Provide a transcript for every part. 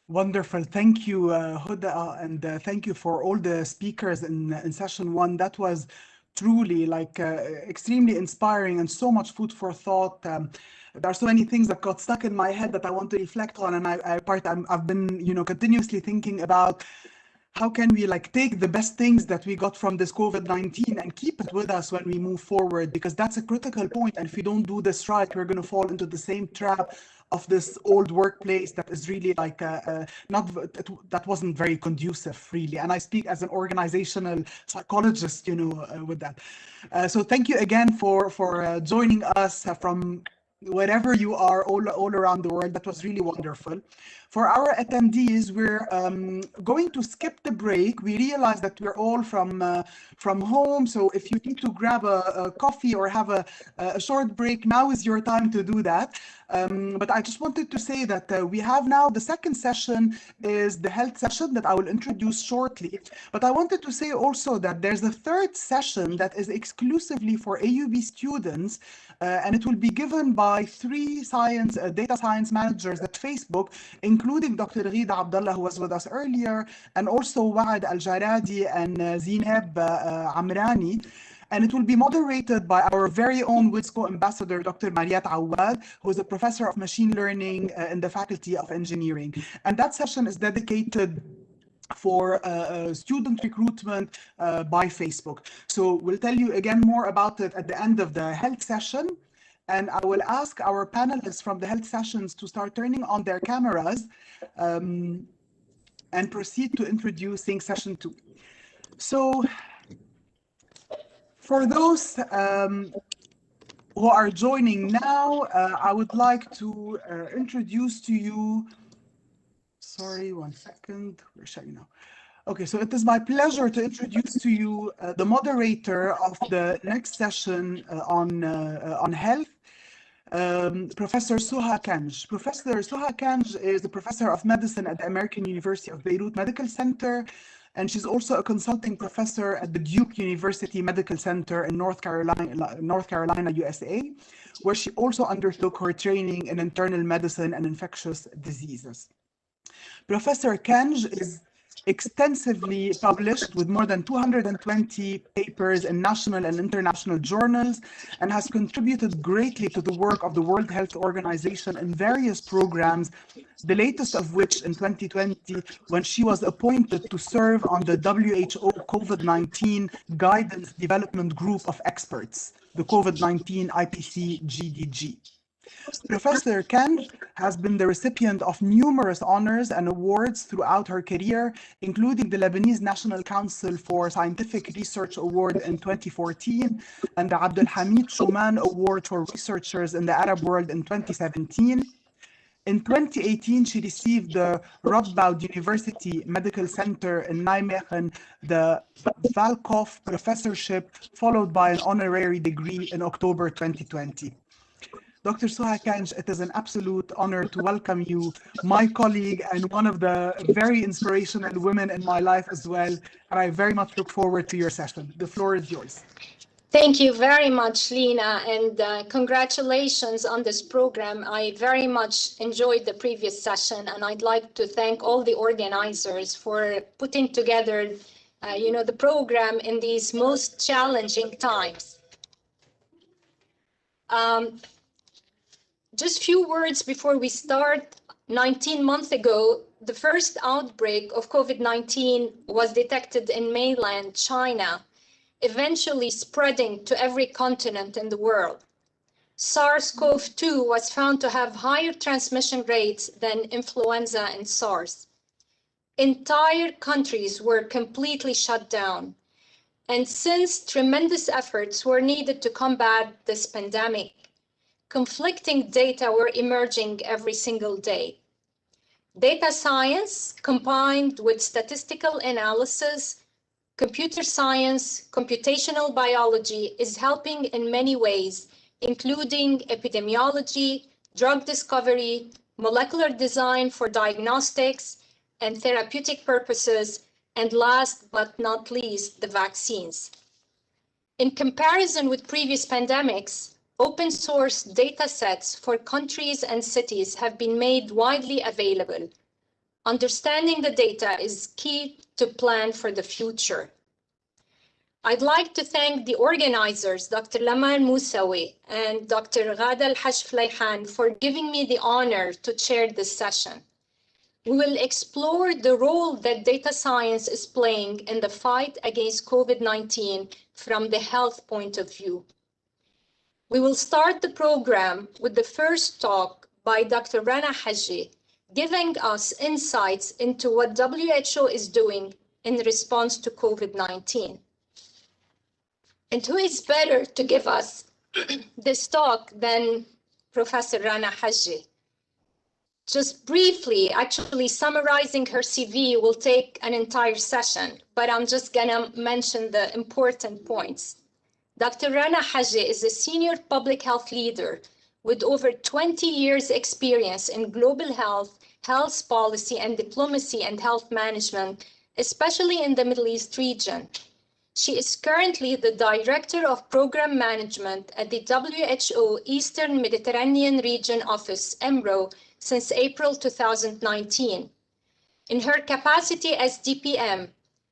Wonderful. Thank you, Huda, and thank you for all the speakers in session one. That was truly like extremely inspiring and so much food for thought. There are so many things that got stuck in my head that I want to reflect on, and I've been, continuously thinking about how can we like take the best things that we got from this COVID-19 and keep it with us when we move forward, because that's a critical point. And if we don't do this right, we're going to fall into the same trap of this old workplace that is really like not that wasn't very conducive, really. And I speak as an organizational psychologist, with that. So thank you again for joining us from wherever you are all around the world. That was really wonderful. For our attendees, we're going to skip the break. We realize that we're all from home, so if you need to grab a coffee or have a short break, now is your time to do that. But I just wanted to say that we have now the second session is the health session that I will introduce shortly. But I wanted to say also that there's a third session that is exclusively for AUB students, and it will be given by three data science managers at Facebook, including Dr. Ghida Abdullah, who was with us earlier, and also Waad Al-Jaradi and Zineb Amrani. And it will be moderated by our very own WIDSCO ambassador, Dr. Mariat Awad, who is a professor of machine learning in the Faculty of Engineering. And that session is dedicated for student recruitment by Facebook. So we'll tell you again more about it at the end of the health session. And I will ask our panelists from the health sessions to start turning on their cameras and proceed to introducing session 2. So for those who are joining now, I would like to introduce to you, sorry, one second, we're showing now. Okay, so it is my pleasure to introduce to you the moderator of the next session on health, Professor Souha Kanj. Professor Souha Kanj is a professor of medicine at the American University of Beirut Medical Center, and she's also a consulting professor at the Duke University Medical Center in North Carolina, USA, where she also undertook her training in internal medicine and infectious diseases. Professor Kanj is extensively published with more than 220 papers in national and international journals, and has contributed greatly to the work of the World Health Organization in various programs, the latest of which in 2020, when she was appointed to serve on the WHO COVID-19 Guidance Development Group of Experts, the COVID-19 IPC-GDG. Professor Kanj has been the recipient of numerous honors and awards throughout her career, including the Lebanese National Council for Scientific Research Award in 2014 and the Abdul Hamid Shuman Award for Researchers in the Arab World in 2017. In 2018, she received the Radboud University Medical Center in Nijmegen, the Valkhoff Professorship, followed by an honorary degree in October 2020. Dr. Souha Kanj, it is an absolute honor to welcome you, my colleague and one of the very inspirational women in my life as well. And I very much look forward to your session. The floor is yours. Thank you very much, Lina, and congratulations on this program. I very much enjoyed the previous session, and I'd like to thank all the organizers for putting together, the program in these most challenging times. Just few words before we start. 19 months ago, the first outbreak of COVID-19 was detected in mainland China, eventually spreading to every continent in the world. SARS-CoV-2 was found to have higher transmission rates than influenza and SARS. Entire countries were completely shut down. And since tremendous efforts were needed to combat this pandemic, conflicting data were emerging every single day. Data science combined with statistical analysis, computer science, computational biology is helping in many ways, including epidemiology, drug discovery, molecular design for diagnostics and therapeutic purposes, and last but not least, the vaccines. In comparison with previous pandemics, open source data sets for countries and cities have been made widely available. Understanding the data is key to plan for the future. I'd like to thank the organizers, Dr. Lama Al-Moussawi and Dr. Rana Hajjeh for giving me the honor to chair this session. We will explore the role that data science is playing in the fight against COVID-19 from the health point of view. We will start the program with the first talk by Dr. Rana Hajjeh, giving us insights into what WHO is doing in response to COVID-19. And who is better to give us this talk than Professor Rana Hajjeh? Just briefly, actually summarizing her CV will take an entire session, but I'm just gonna mention the important points. Dr. Rana Hajjeh is a senior public health leader with over 20 years experience in global health, health policy and diplomacy and health management, especially in the Middle East region. She is currently the Director of Program Management at the WHO Eastern Mediterranean Region Office, EMRO, since April 2019. In her capacity as DPM,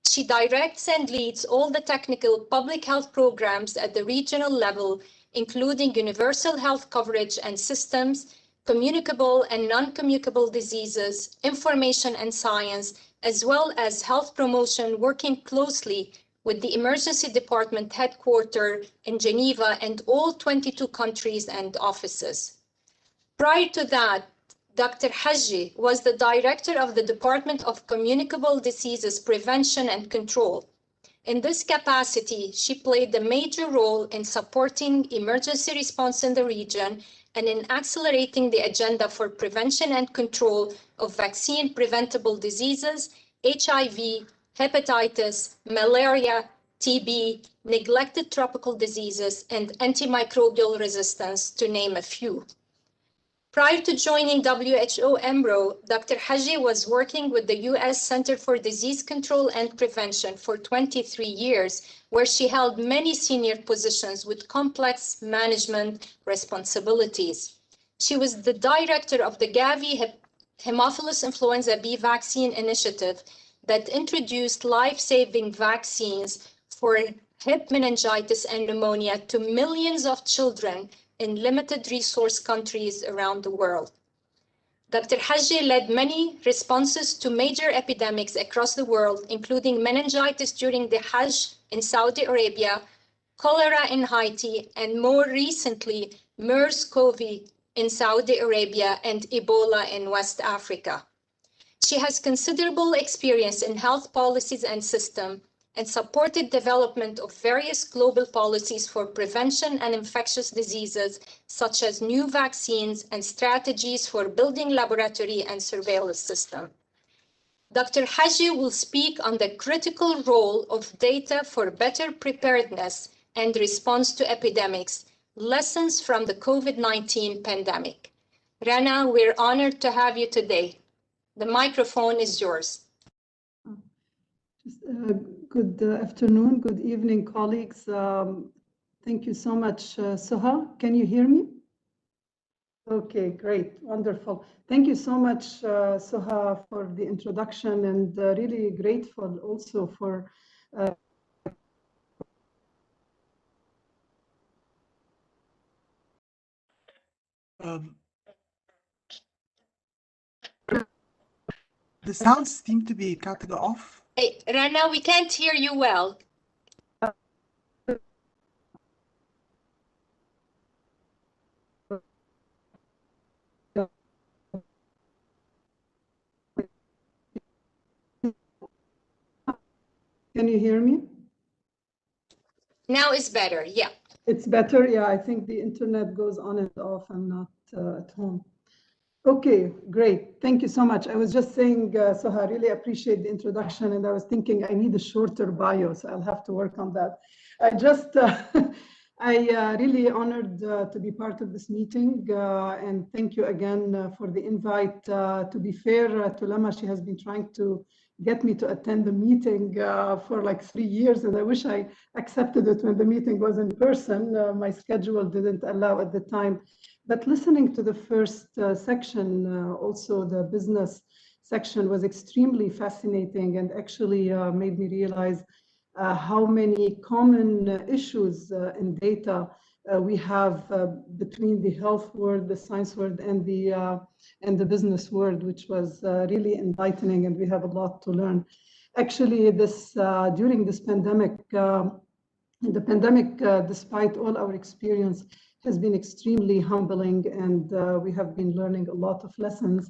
she directs and leads all the technical public health programs at the regional level, including universal health coverage and systems, communicable and non-communicable diseases, information and science, as well as health promotion, working closely with the Emergency Department headquartered in Geneva and all 22 countries and offices. Prior to that, Dr. Hajjeh was the director of the Department of Communicable Diseases Prevention and Control. In this capacity, she played a major role in supporting emergency response in the region and in accelerating the agenda for prevention and control of vaccine-preventable diseases, HIV, hepatitis, malaria, TB, neglected tropical diseases, and antimicrobial resistance, to name a few. Prior to joining WHO EMRO, Dr. Hajjeh was working with the US Center for Disease Control and Prevention for 23 years, where she held many senior positions with complex management responsibilities. She was the director of the Gavi Haemophilus influenza B vaccine initiative that introduced life-saving vaccines for hip meningitis and pneumonia to millions of children in limited resource countries around the world. Dr. Hajjeh led many responses to major epidemics across the world, including meningitis during the Hajj in Saudi Arabia, cholera in Haiti, and more recently, MERS-CoV in Saudi Arabia and Ebola in West Africa. She has considerable experience in health policies and systems and supported development of various global policies for prevention and infectious diseases, such as new vaccines and strategies for building laboratory and surveillance system. Dr. Hajjeh will speak on the critical role of data for better preparedness and response to epidemics, lessons from the COVID-19 pandemic. Rana, we're honored to have you today. The microphone is yours. Good afternoon, good evening, colleagues. Thank you so much, Souha. Can you hear me? Okay, great, wonderful. Thank you so much, Souha, for the introduction, and really grateful also for the sounds seem to be cut off. Hey, Rana, we can't hear you well. Can you hear me? Now it's better, yeah. It's better, yeah. I think the internet goes on and off. I'm not at home. Okay, great. Thank you so much. I was just saying, Souha, I really appreciate the introduction, and I was thinking I need a shorter bio, so I'll have to work on that. I just, I really honored to be part of this meeting, and thank you again for the invite. To be fair to Lama, she has been trying to get me to attend the meeting for like 3 years, and I wish I accepted it when the meeting was in person. My schedule didn't allow at the time. But listening to the first section, also the business section was extremely fascinating and actually made me realize how many common issues in data we have between the health world, the science world, and the business world, which was really enlightening, and we have a lot to learn. Actually, during this pandemic, despite all our experience, has been extremely humbling, and we have been learning a lot of lessons.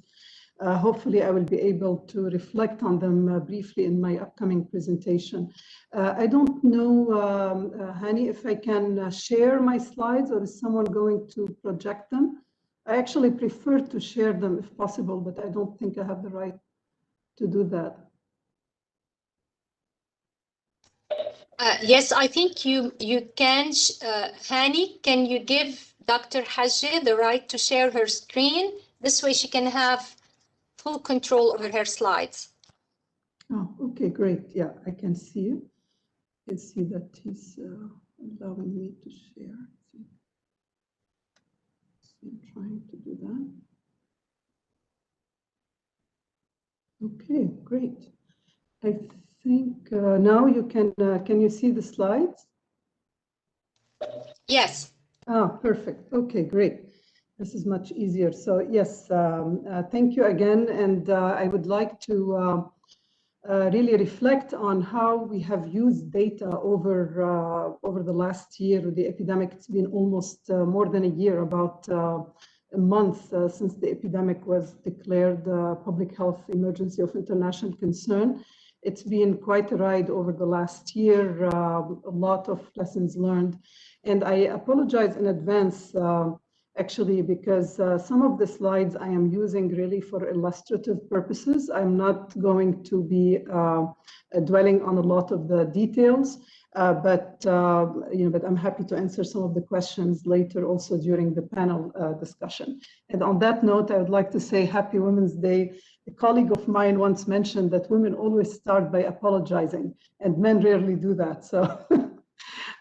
Hopefully, I will be able to reflect on them briefly in my upcoming presentation. I don't know, Hani, if I can share my slides, or is someone going to project them? I actually prefer to share them if possible, but I don't think I have the right to do that. Yes, I think you can. Hani, can you give Dr. Hajjeh the right to share her screen? This way she can have full control over her slides. Oh, okay, great. Yeah, I can see it. I can see that he's allowing me to share. I'm trying to do that. Okay, great. I think now you can you see the slides? Yes. Ah, perfect. Okay, great. This is much easier. So yes, thank you again. And I would like to really reflect on how we have used data over the last year with the epidemic. It's been almost more than a year, about a month since the epidemic was declared public health emergency of international concern. It's been quite a ride over the last year, a lot of lessons learned. And I apologize in advance, actually, because some of the slides I am using really for illustrative purposes. I'm not going to be dwelling on a lot of the details, but I'm happy to answer some of the questions later also during the panel discussion. And on that note, I would like to say Happy Women's Day. A colleague of mine once mentioned that women always start by apologizing, and men rarely do that. So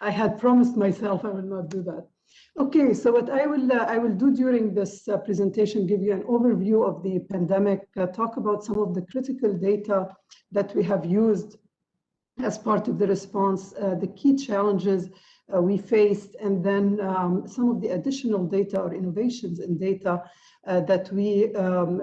I had promised myself I will not do that. Okay, so what I will do during this presentation, give you an overview of the pandemic, talk about some of the critical data that we have used as part of the response, the key challenges we faced, and then some of the additional data or innovations in data that we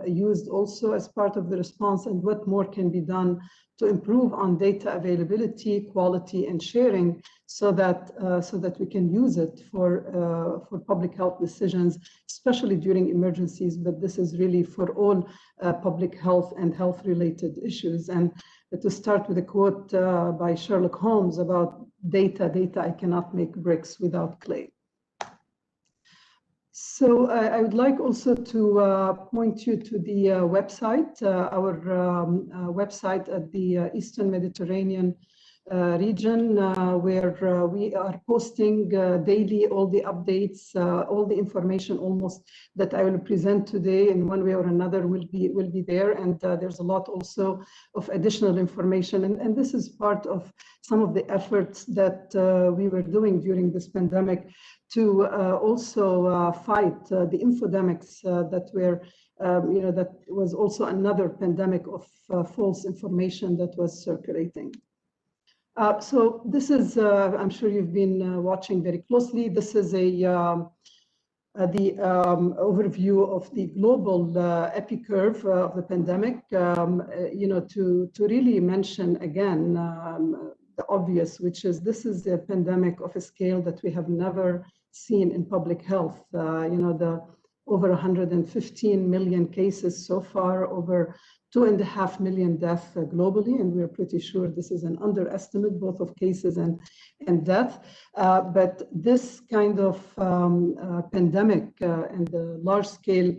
used also as part of the response, and what more can be done to improve on data availability, quality, and sharing, so that we can use it for public health decisions, especially during emergencies. But this is really for all public health and health-related issues. And to start with a quote by Sherlock Holmes about data, I cannot make bricks without clay. So I would like also to point you to the website, our website at the Eastern Mediterranean region, where we are posting daily all the updates, all the information almost that I will present today in one way or another will be there. And there's a lot also of additional information. And this is part of some of the efforts that we were doing during this pandemic to also fight the infodemics that were, that was also another pandemic of false information that was circulating. So this is, I'm sure you've been watching very closely. This is the overview of the global epicurve of the pandemic. To really mention again the obvious, which is this is a pandemic of a scale that we have never seen in public health. The over 115 million cases so far, over 2.5 million deaths globally, and we're pretty sure this is an underestimate both of cases and death. But this kind of pandemic and the large scale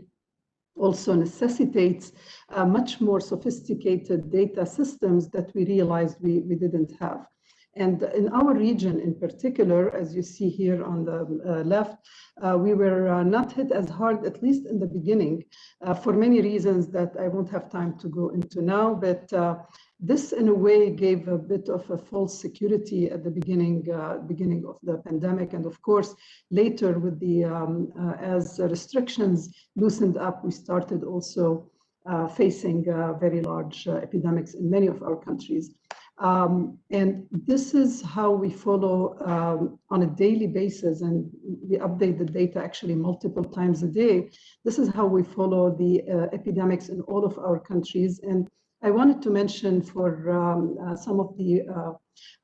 also necessitates much more sophisticated data systems that we realized we didn't have. And in our region in particular, as you see here on the left, we were not hit as hard, at least in the beginning, for many reasons that I won't have time to go into now. But this, in a way, gave a bit of a false security at the beginning of the pandemic. And of course, later with the as restrictions loosened up, we started also facing very large epidemics in many of our countries. And this is how we follow on a daily basis, and we update the data actually multiple times a day. This is how we follow the epidemics in all of our countries. And I wanted to mention for some of the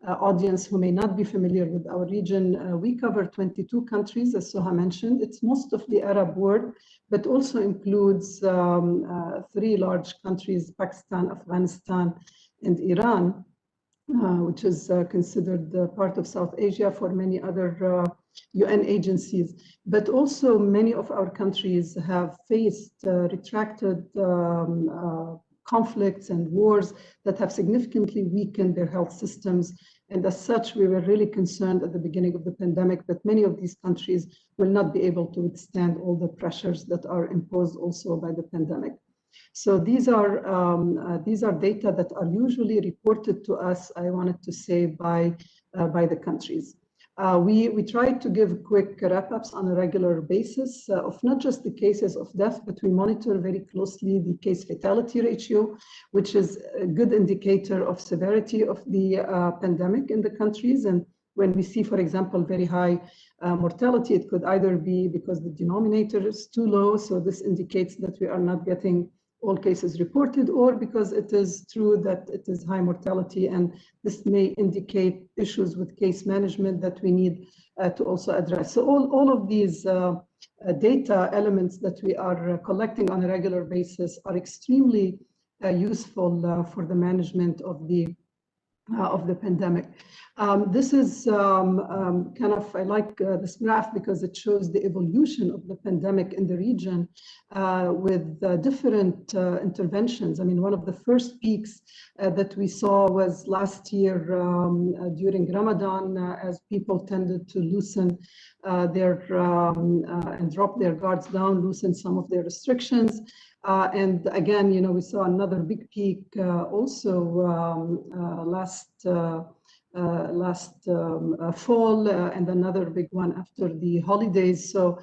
audience who may not be familiar with our region, we cover 22 countries, as Souha mentioned. It's most of the Arab world, but also includes 3 large countries, Pakistan, Afghanistan, and Iran, which is considered part of South Asia for many other UN agencies. But also many of our countries have faced retracted conflicts and wars that have significantly weakened their health systems. And as such, we were really concerned at the beginning of the pandemic that many of these countries will not be able to withstand all the pressures that are imposed also by the pandemic. So these are data that are usually reported to us, I wanted to say, by the countries. We try to give quick wrap-ups on a regular basis of not just the cases of death, but we monitor very closely the case fatality ratio, which is a good indicator of severity of the pandemic in the countries. And when we see, for example, very high mortality, it could either be because the denominator is too low, so this indicates that we are not getting all cases reported, or because it is true that it is high mortality, and this may indicate issues with case management that we need to also address. So all of these data elements that we are collecting on a regular basis are extremely useful for the management of the pandemic. This is kind of, I like this graph because it shows the evolution of the pandemic in the region with different interventions. I mean, one of the first peaks that we saw was last year during Ramadan, as people tended to loosen and drop their guards down, loosen some of their restrictions. And again, you know, we saw another big peak also last fall, and another big one after the holidays. So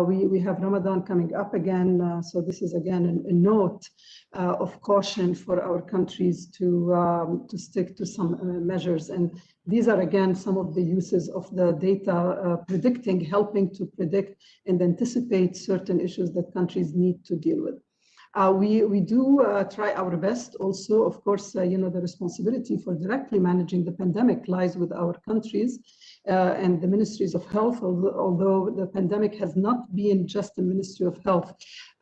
we have Ramadan coming up again. So this is again a note of caution for our countries to stick to some measures. And these are again some of the uses of the data predicting, helping to predict and anticipate certain issues that countries need to deal with. We do try our best also. Of course, you know, the responsibility for directly managing the pandemic lies with our countries and the ministries of health, although the pandemic has not been just a Ministry of Health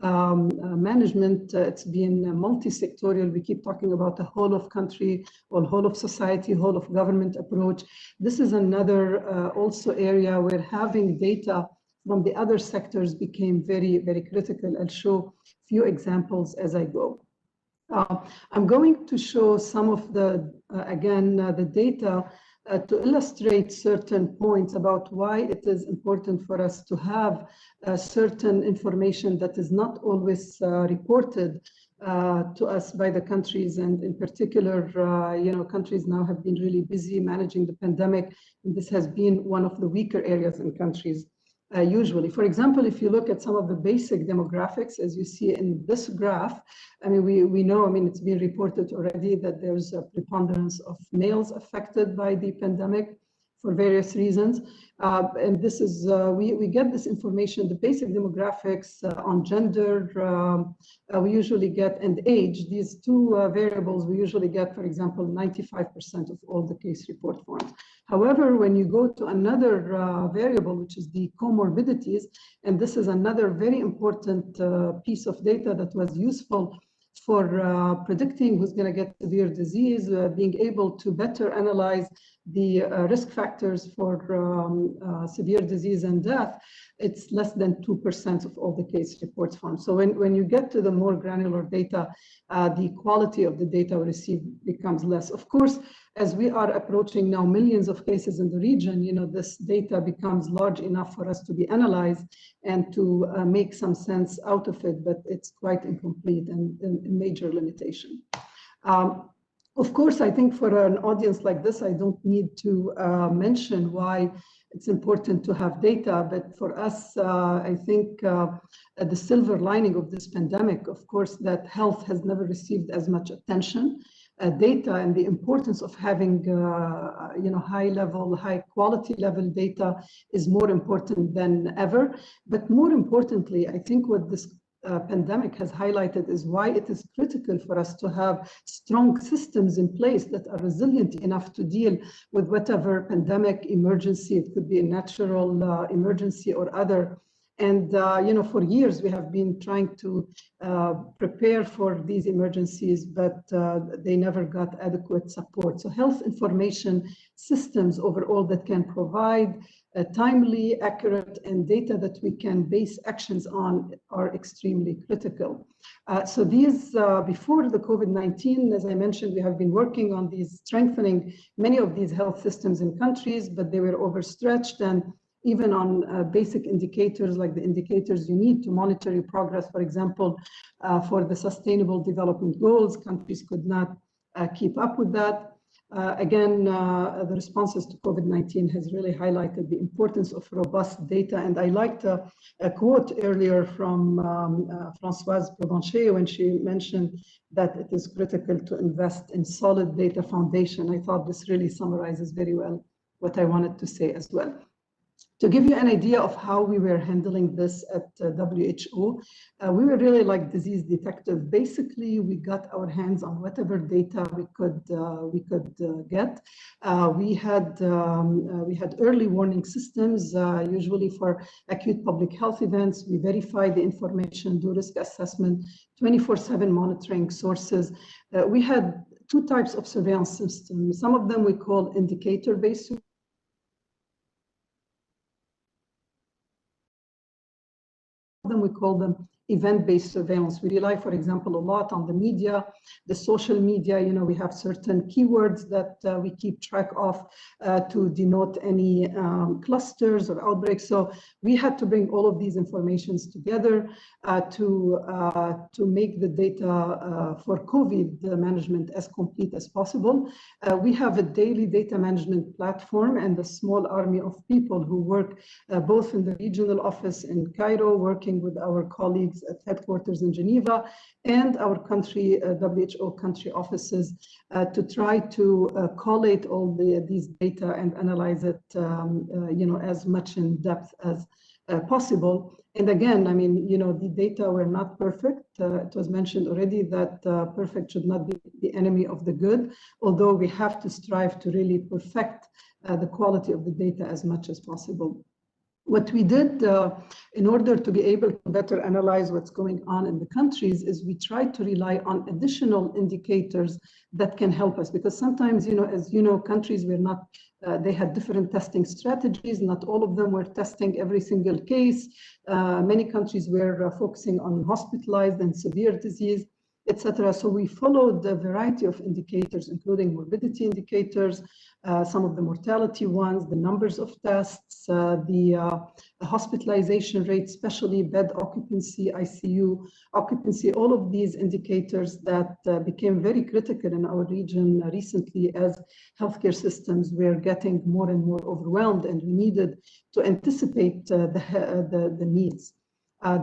management. It's been multi-sectorial. We keep talking about the whole of country or whole of society, whole of government approach. This is another also area where having data from the other sectors became very, very critical. I'll show a few examples as I go. I'm going to show some of the, again, the data to illustrate certain points about why it is important for us to have certain information that is not always reported to us by the countries. And in particular, you know, countries now have been really busy managing the pandemic, and this has been one of the weaker areas in countries. Usually, for example, if you look at some of the basic demographics, as you see in this graph, I mean, we know, I mean, it's been reported already that there's a preponderance of males affected by the pandemic for various reasons. And this is, we get this information, the basic demographics on gender, we usually get, and age, these two variables, we usually get, for example, 95% of all the case report forms. However, when you go to another variable, which is the comorbidities, and this is another very important piece of data that was useful for predicting who's going to get severe disease, being able to better analyze the risk factors for severe disease and death, it's less than 2% of all the case reports found. So when you get to the more granular data, the quality of the data we receive becomes less. Of course, as we are approaching now millions of cases in the region, you know, this data becomes large enough for us to be analyzed and to make some sense out of it, but it's quite incomplete and a major limitation. Of course, I think for an audience like this, I don't need to mention why it's important to have data. But for us, I think the silver lining of this pandemic, of course, that health has never received as much attention. Data and the importance of having high quality level data is more important than ever. But more importantly, I think what this pandemic has highlighted is why it is critical for us to have strong systems in place that are resilient enough to deal with whatever pandemic emergency. It could be a natural emergency or other. And for years we have been trying to prepare for these emergencies, but they never got adequate support. So health information systems overall that can provide timely, accurate, and data that we can base actions on are extremely critical. So these, before the COVID-19, as I mentioned, we have been working on these, strengthening many of these health systems in countries, but they were overstretched, and even on basic indicators like the indicators you need to monitor your progress, for example, for the Sustainable Development Goals, countries could not keep up with that. Again, the responses to COVID-19 has really highlighted the importance of robust data. And I liked a quote earlier from Françoise Provencher when she mentioned that it is critical to invest in solid data foundation. I thought this really summarizes very well what I wanted to say as well. To give you an idea of how we were handling this at WHO, we were really like disease detective. Basically, we got our hands on whatever data we could get. We had early warning systems, usually for acute public health events. We verify the information, do risk assessment, 24/7 monitoring sources. We had two types of surveillance systems. Some of them we call indicator-based. We call them event-based surveillance. We rely, for example, a lot on the media, the social media. We have certain keywords that we keep track of to denote any clusters or outbreaks. So we had to bring all of these informations together to make the data for COVID management as complete as possible. We have a daily data management platform and a small army of people who work both in the regional office in Cairo, working with our colleagues at headquarters in Geneva and our country, WHO country offices, to try to collate all these data and analyze it, as much in depth as possible. And again, I mean, the data were not perfect. It was mentioned already that perfect should not be the enemy of the good, although we have to strive to really perfect the quality of the data as much as possible. What we did in order to be able to better analyze what's going on in the countries is we tried to rely on additional indicators that can help us, because sometimes, as you know, countries were not, they had different testing strategies. Not all of them were testing every single case. Many countries were focusing on hospitalized and severe disease, etc. So we followed a variety of indicators, including morbidity indicators, some of the mortality ones, the numbers of tests, the hospitalization rate, especially bed occupancy, ICU occupancy, all of these indicators that became very critical in our region recently as healthcare systems were getting more and more overwhelmed, and we needed to anticipate the needs.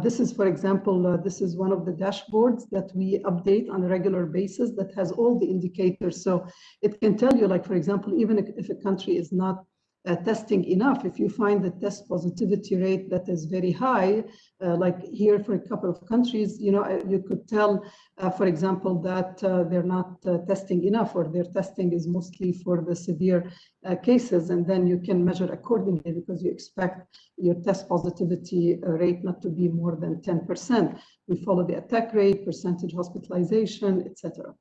This is, for example, this is one of the dashboards that we update on a regular basis that has all the indicators. So it can tell you, like, for example, even if a country is not testing enough, if you find the test positivity rate that is very high, like here for a couple of countries, you could tell, for example, that they're not testing enough, or their testing is mostly for the severe cases, and then you can measure accordingly because you expect your test positivity rate not to be more than 10%. We follow the attack rate, percentage hospitalization, etc.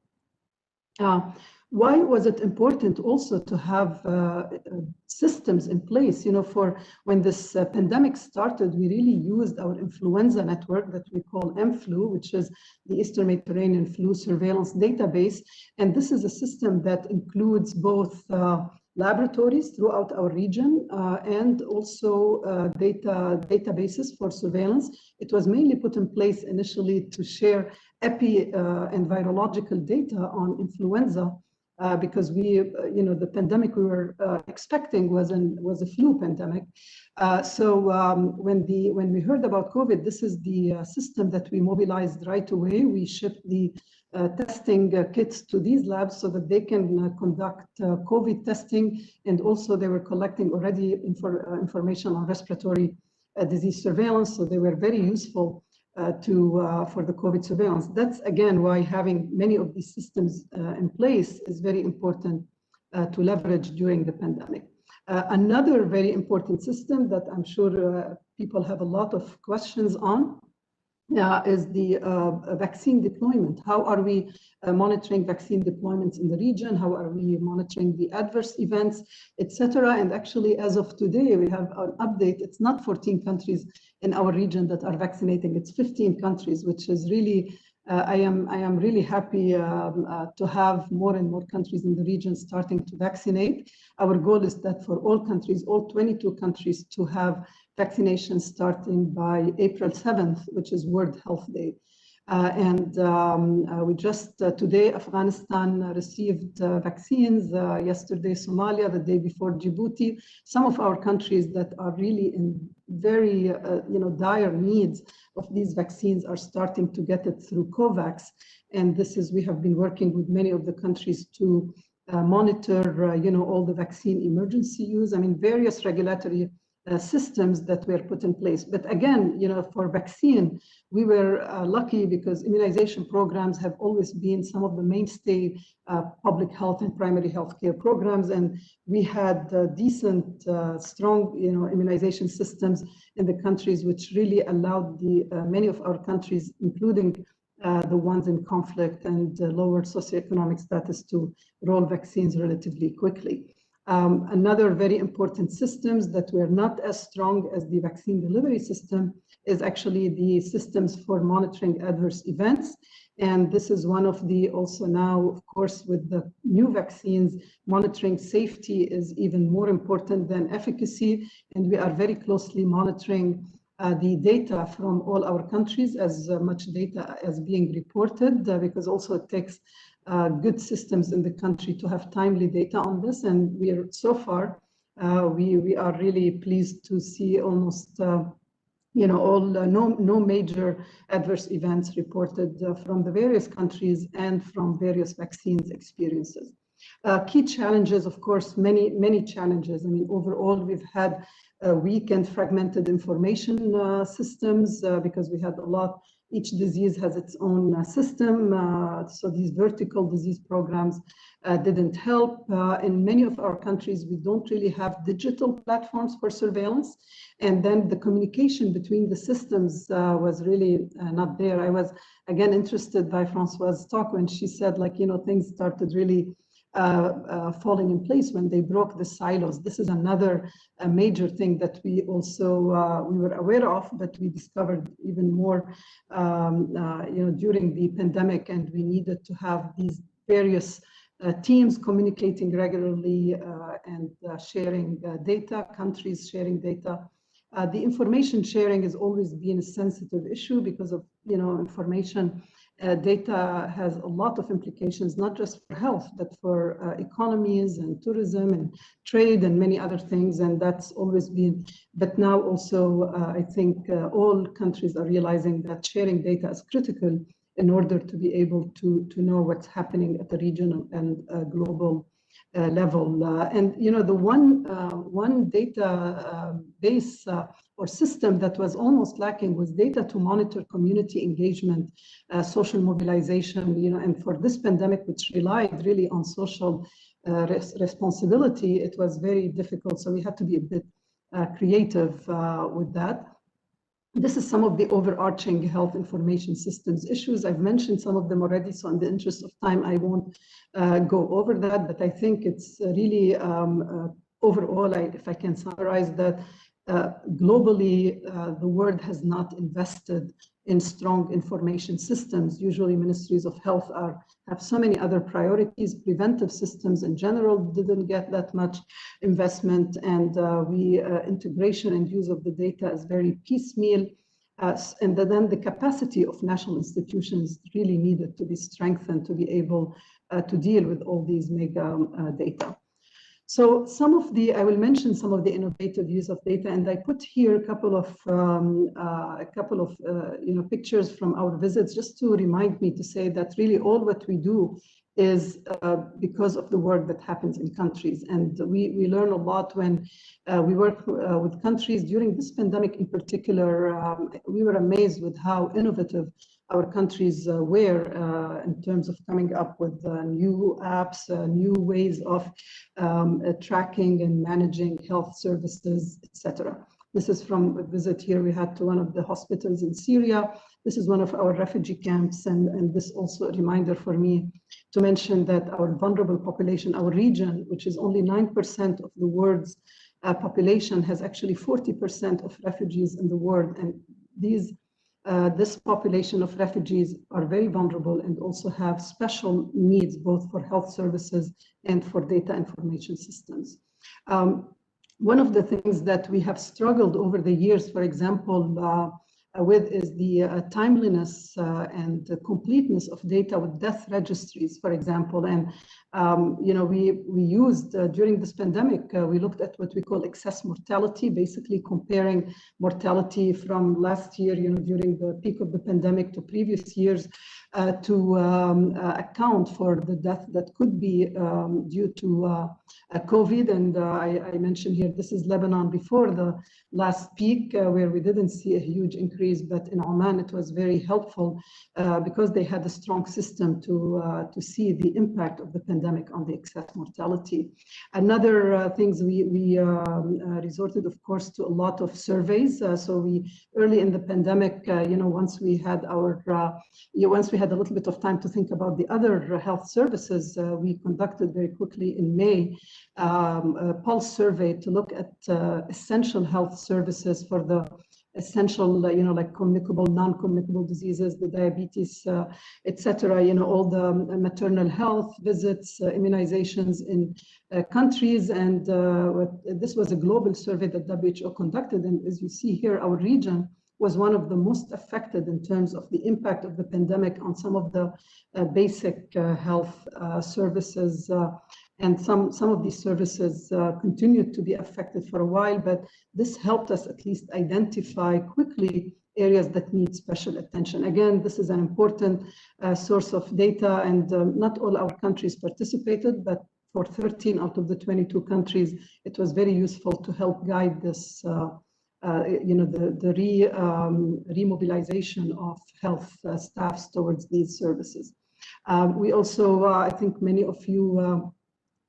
Why was it important also to have systems in place? For when this pandemic started, we really used our influenza network that we call MFlu, which is the Eastern Mediterranean Flu Surveillance Database. And this is a system that includes both laboratories throughout our region and also databases for surveillance. It was mainly put in place initially to share and virological data on influenza because we, the pandemic we were expecting was a flu pandemic. When we heard about COVID, this is the system that we mobilized right away. We shipped the testing kits to these labs so that they can conduct COVID testing, and also they were collecting already information on respiratory disease surveillance, so they were very useful for the COVID surveillance. That's again why having many of these systems in place is very important to leverage during the pandemic. Another very important system that I'm sure people have a lot of questions on is the vaccine deployment. How are we monitoring vaccine deployments in the region? How are we monitoring the adverse events, etc.? And actually, as of today, we have an update. It's not 14 countries in our region that are vaccinating. It's 15 countries, which is really, I am really happy to have more and more countries in the region starting to vaccinate. Our goal is that for all countries, all 22 countries, to have vaccination starting by April 7th, which is World Health Day. We just today, Afghanistan received vaccines, yesterday Somalia, the day before Djibouti. Some of our countries that are really in very dire needs of these vaccines are starting to get it through COVAX. And this is, we have been working with many of the countries to monitor all the vaccine emergency use. I mean, various regulatory systems that were put in place. But again, for vaccine, we were lucky because immunization programs have always been some of the mainstay public health and primary health care programs. And we had decent, strong, immunization systems in the countries, which really allowed many of our countries, including the ones in conflict and lower socioeconomic status, to roll vaccines relatively quickly. Another very important systems that were not as strong as the vaccine delivery system is actually the systems for monitoring adverse events. And this is one of the, also now, of course, with the new vaccines, monitoring safety is even more important than efficacy. And we are very closely monitoring the data from all our countries, as much data as being reported, because also it takes good systems in the country to have timely data on this. And we are, so far, we are really pleased to see almost, no major adverse events reported from the various countries and from various vaccines experiences. Key challenges, of course, many challenges. I mean, overall, we've had weak and fragmented information systems because we had a lot. Each disease has its own system, so these vertical disease programs didn't help. In many of our countries, we don't really have digital platforms for surveillance, and then the communication between the systems was really not there. I was, again, interested by Francois's talk when she said, things started really falling in place when they broke the silos. This is another major thing that we also we were aware of, but we discovered even more during the pandemic, and we needed to have these various teams communicating regularly and sharing data, countries sharing data. The information sharing has always been a sensitive issue because of information. Data has a lot of implications, not just for health, but for economies and tourism and trade and many other things. And that's always been, but now also I think all countries are realizing that sharing data is critical in order to be able to know what's happening at the regional and global level. And the one data base or system that was almost lacking was data to monitor community engagement, social mobilization, and for this pandemic, which relied really on social responsibility, it was very difficult. So we had to be a bit creative with that. This is some of the overarching health information systems issues. I've mentioned some of them already, so in the interest of time, I won't go over that, but I think it's really overall, if I can summarize that, globally, the world has not invested in strong information systems. Usually ministries of health have so many other priorities. Preventive systems in general didn't get that much investment, and integration and use of the data is very piecemeal. And then the capacity of national institutions really needed to be strengthened to be able to deal with all these mega data. So I will mention some of the innovative use of data, and I put here a couple of pictures from our visits, just to remind me to say that really all what we do is because of the work that happens in countries. And we learn a lot when we work with countries. During this pandemic in particular, we were amazed with how innovative our countries were in terms of coming up with new apps, new ways of tracking and managing health services, etc. This is from a visit here we had to one of the hospitals in Syria. This is one of our refugee camps, and this also a reminder for me to mention that our vulnerable population, our region, which is only 9% of the world's population, has actually 40% of refugees in the world. And this population of refugees are very vulnerable and also have special needs, both for health services and for data information systems. One of the things that we have struggled over the years, for example, with is the timeliness and the completeness of data with death registries, for example. And we used during this pandemic, we looked at what we call excess mortality, basically comparing mortality from last year, during the peak of the pandemic to previous years, to account for the death that could be due to COVID. And I mentioned here, this is Lebanon before the last peak, where we didn't see a huge increase, but in Oman it was very helpful because they had a strong system to see the impact of the pandemic on the excess mortality. Another things we resorted, of course, to a lot of surveys. So we early in the pandemic, once we had a little bit of time to think about the other health services, we conducted very quickly in May a pulse survey to look at essential health services for the essential, like communicable, non-communicable diseases, the diabetes, etc. All the maternal health visits, immunizations in countries. And this was a global survey that WHO conducted. And as you see here, our region was one of the most affected in terms of the impact of the pandemic on some of the basic health services. And some of these services continued to be affected for a while, but this helped us at least identify quickly areas that need special attention. Again, this is an important source of data, and not all our countries participated, but for 13 out of the 22 countries, it was very useful to help guide this the remobilization of health staffs towards these services. We also, I think many of you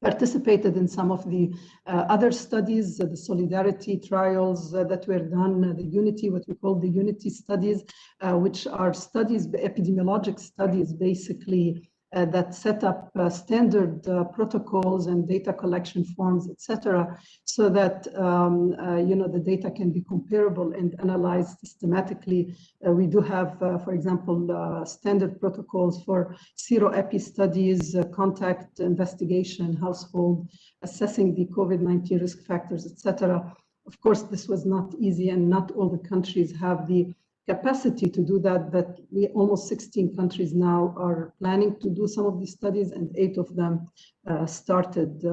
participated in some of the other studies, the solidarity trials that were done, the unity, what we call the unity studies, which are studies, epidemiologic studies, basically, that set up standard protocols and data collection forms, etc., so that the data can be comparable and analyzed systematically. We do have, for example, standard protocols for sero-epi studies, contact investigation, household, assessing the COVID-19 risk factors, etc. Of course, this was not easy, and not all the countries have the capacity to do that, but almost 16 countries now are planning to do some of these studies, and 8 of them started,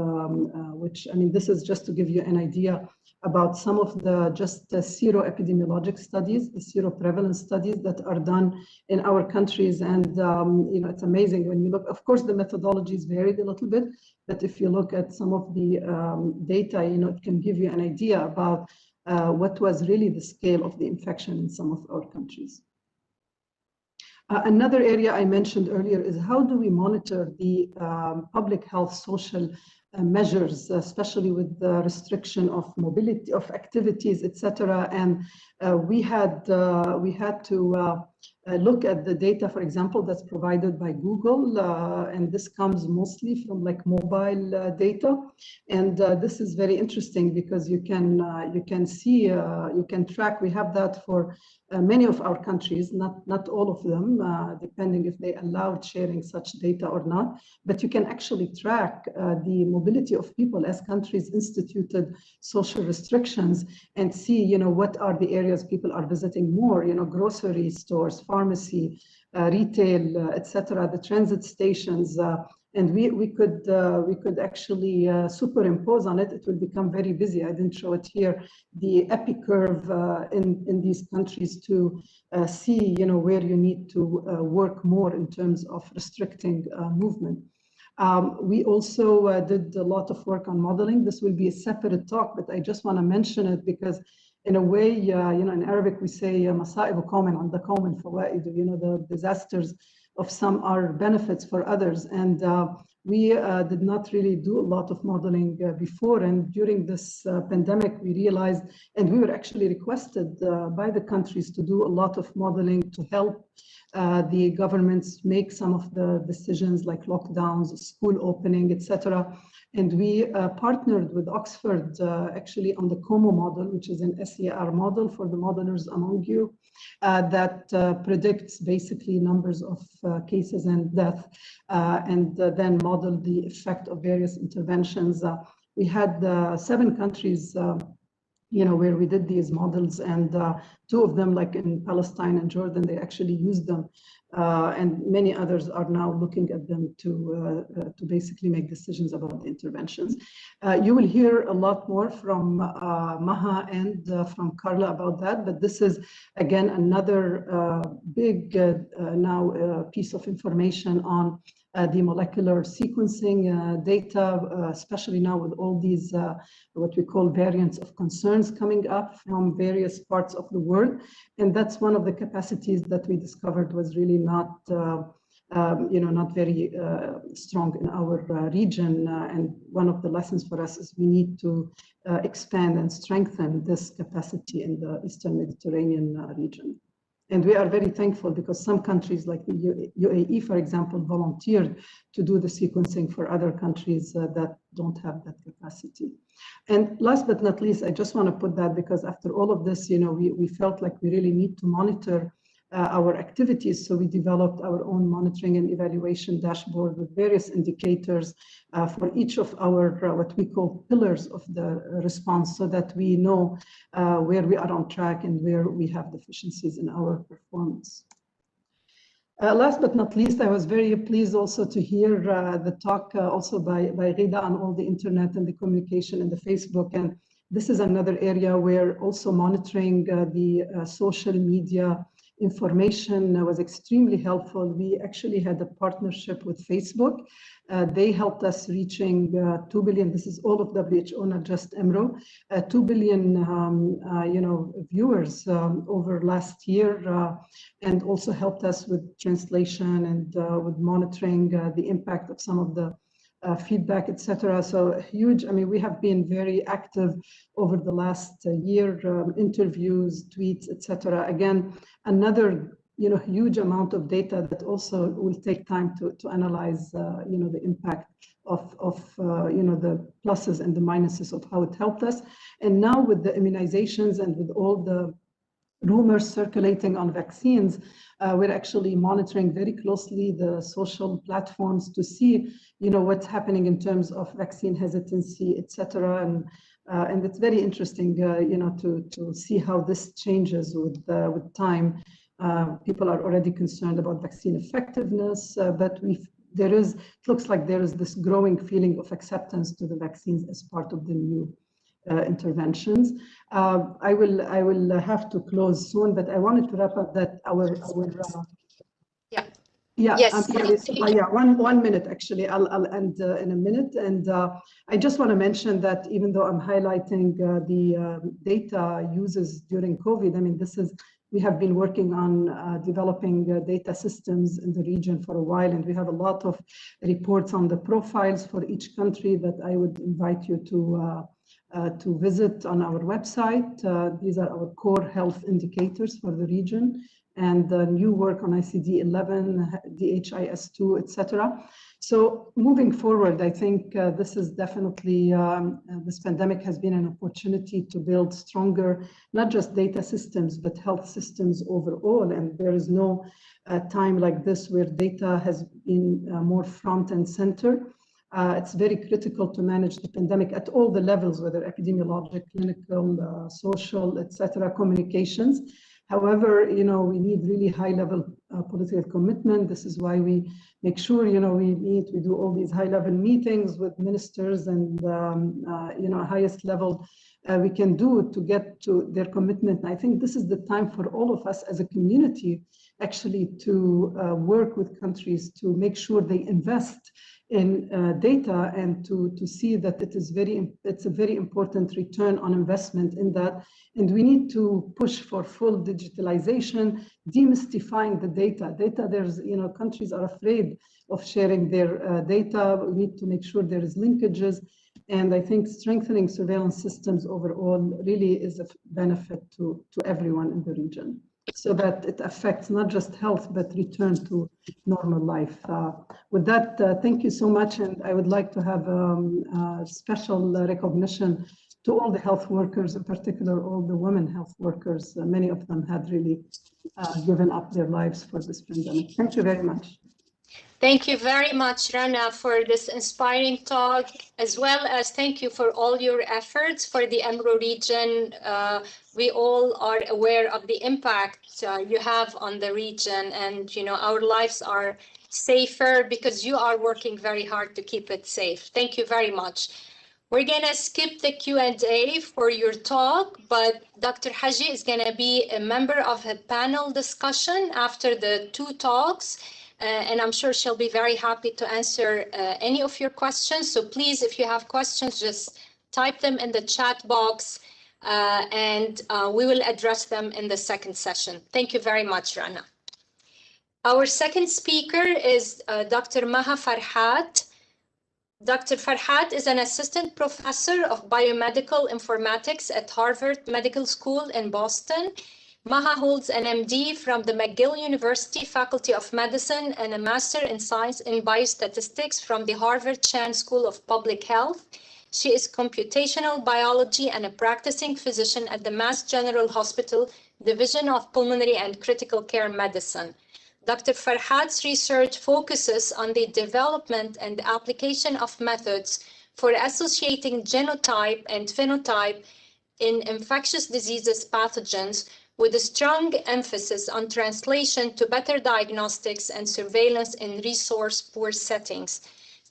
which, I mean, this is just to give you an idea about some of the sero-epidemiologic studies, the sero-prevalence studies that are done in our countries. And, it's amazing when you look, of course, the methodologies varied a little bit, but if you look at some of the data, it can give you an idea about what was really the scale of the infection in some of our countries. Another area I mentioned earlier is how do we monitor the public health social measures, especially with the restriction of mobility, of activities, etc. And we had to look at the data, for example, that's provided by Google, and this comes mostly from like mobile data. And this is very interesting because you can see, you can track. We have that for many of our countries, not all of them, depending if they allowed sharing such data or not, but you can actually track the mobility of people as countries instituted social restrictions and see, what are the areas people are visiting more, grocery stores, pharmacy, retail, etc., the transit stations, and we could actually superimpose on it. It will become very busy. I didn't show it here, the epi curve in these countries to see, where you need to work more in terms of restricting movement. We also did a lot of work on modeling. This will be a separate talk, but I just want to mention it because in a way, in Arabic, we say, masaibu qawmin 'inda qawmin fawaid, the disasters of some are benefits for others. And we did not really do a lot of modeling before. And during this pandemic, we realized, and we were actually requested by the countries to do a lot of modeling to help the governments make some of the decisions like lockdowns, school opening, etc. And we partnered with Oxford actually on the COMO model, which is an SER model for the modelers among you, that predicts basically numbers of cases and death, and then model the effect of various interventions. We had 7 countries where we did these models, and 2 of them, like in Palestine and Jordan, they actually used them, and many others are now looking at them to basically make decisions about the interventions. You will hear a lot more from Maha and from Carla about that, but this is again another big now piece of information on the molecular sequencing data, especially now with all these what we call variants of concerns coming up from various parts of the world. And that's one of the capacities that we discovered was really not not very strong in our region. And one of the lessons for us is we need to expand and strengthen this capacity in the Eastern Mediterranean region. And we are very thankful because some countries like the UAE, for example, volunteered to do the sequencing for other countries that don't have that capacity. And last but not least, I just want to put that because after all of this, we felt like we really need to monitor our activities. So we developed our own monitoring and evaluation dashboard with various indicators for each of our what we call pillars of the response, so that we know where we are on track and where we have deficiencies in our performance. Last but not least, I was very pleased also to hear the talk also by Rida on all the internet and the communication and the Facebook. And this is another area where also monitoring the social media information was extremely helpful. We actually had a partnership with Facebook. They helped us reaching 2 billion. This is all of WHO, not just EMRO. 2 billion, viewers over last year, and also helped us with translation and with monitoring the impact of some of the feedback, etc. So huge. I mean, we have been very active over the last year, interviews, tweets, etc. Again, another huge amount of data that also will take time to analyze, the impact of the pluses and the minuses of how it helped us. And now with the immunizations and with all the rumors circulating on vaccines, we're actually monitoring very closely the social platforms to see, what's happening in terms of vaccine hesitancy, etc. And it's very interesting, to see how this changes with time. People are already concerned about vaccine effectiveness, but it looks like there is this growing feeling of acceptance to the vaccines as part of the new interventions. I will have to close soon, but I wanted to wrap up that our one minute actually. I'll end in a minute, and I just want to mention that even though I'm highlighting the data uses during COVID, I mean, we have been working on developing data systems in the region for a while, and we have a lot of reports on the profiles for each country that I would invite you to visit on our website. These are our core health indicators for the region, and new work on ICD-11, DHIS2, etc. So moving forward, I think this is definitely, this pandemic has been an opportunity to build stronger, not just data systems, but health systems overall. And there is no time like this where data has been more front and center. It's very critical to manage the pandemic at all the levels, whether epidemiologic, clinical, social, etc., communications. However, we need really high-level political commitment. This is why we make sure, we do all these high-level meetings with ministers and, highest level we can do to get to their commitment. And I think this is the time for all of us as a community actually to work with countries to make sure they invest in data and to see that it's a very important return on investment in that. And we need to push for full digitalization, demystifying the data. There's, countries are afraid of sharing their data. We need to make sure there is linkages. And I think strengthening surveillance systems overall really is a benefit to everyone in the region, so that it affects not just health, but return to normal life. With that, thank you so much. And I would like to have special recognition to all the health workers, in particular, all the women health workers. Many of them had really given up their lives for this pandemic. Thank you very much. Thank you very much, Rana, for this inspiring talk, as well as thank you for all your efforts for the EMRO region. We all are aware of the impact you have on the region, and our lives are safer because you are working very hard to keep it safe. Thank you very much. We're gonna skip the Q&A for your talk, but Dr. Hajjeh is gonna be a member of a panel discussion after the two talks. And I'm sure she'll be very happy to answer any of your questions. So please, if you have questions, just type them in the chat box and we will address them in the second session. Thank you very much, Rana. Our second speaker is Dr. Maha Farhat. Dr. Farhat is an assistant professor of biomedical informatics at Harvard Medical School in Boston. Maha holds an MD from the McGill University Faculty of Medicine and a Master in Science in Biostatistics from the Harvard Chan School of Public Health. She is computational biology and a practicing physician at the Mass General Hospital Division of Pulmonary and Critical Care Medicine. Dr. Farhat's research focuses on the development and application of methods for associating genotype and phenotype in infectious diseases pathogens, with a strong emphasis on translation to better diagnostics and surveillance in resource-poor settings.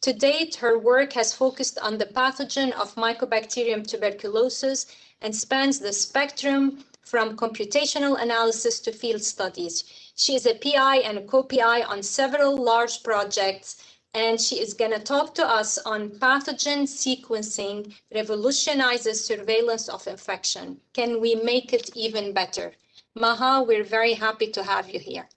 To date, her work has focused on the pathogen of Mycobacterium tuberculosis and spans the spectrum from computational analysis to field studies. She is a PI and a co-PI on several large projects, and she is going to talk to us on pathogen sequencing revolutionizes surveillance of infection. Can we make it even better? Maha, we're very happy to have you here.